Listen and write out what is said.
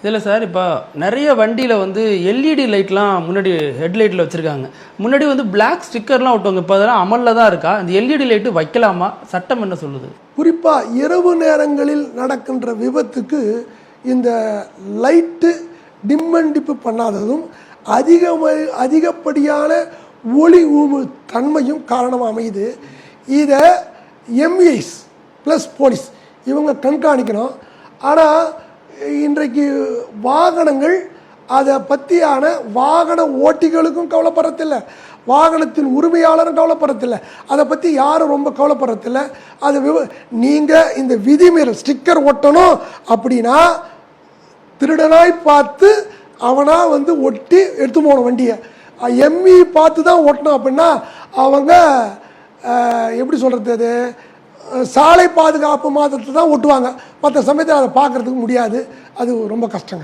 இதில் சார் இப்போ நிறைய வண்டியில் வந்து எல்இடி லைட்லாம் முன்னாடி ஹெட்லைட்டில் வச்சுருக்காங்க. முன்னாடி வந்து பிளாக் ஸ்டிக்கர்லாம் ஒட்டுவாங்க. இப்போ அதெல்லாம் அமலில் தான் இருக்கா? இந்த எல்இடி லைட்டு வைக்கலாமா? சட்டம் என்ன சொல்லுது? குறிப்பாக இரவு நேரங்களில் நடக்கின்ற விபத்துக்கு இந்த லைட்டு டிம்மண்டிப்பு பண்ணாததும் அதிகப்படியான ஒளி ஊமு தன்மையும் காரணமாக அமையுது. இதை எம்இஐஸ் ப்ளஸ் போலீஸ் இவங்க கண்காணிக்கணும். ஆனால் இன்றைக்கு வாகனங்கள் அதை பற்றியான வாகன ஓட்டிகளுக்கும் கவலைப்படுறதில்ல, வாகனத்தின் உரிமையாளரும் கவலைப்படுறதில்ல, அதை பற்றி யாரும் ரொம்ப கவலைப்படுறதில்ல. அது நீங்கள் இந்த விதிமீறல் ஸ்டிக்கர் ஒட்டணும் அப்படின்னா திருடனாய் பார்த்து அவனாக வந்து ஒட்டி எடுத்து போன வண்டியை எம்இ பார்த்து தான் ஓட்டணும் அப்படின்னா அவங்க எப்படி சொல்கிறது, அது சாலை பாதுகாப்பு மாதத்தை தான் ஓட்டுவாங்க. மற்ற சமயத்தில் அதை பார்க்குறதுக்கு முடியாது. அது ரொம்ப கஷ்டங்க.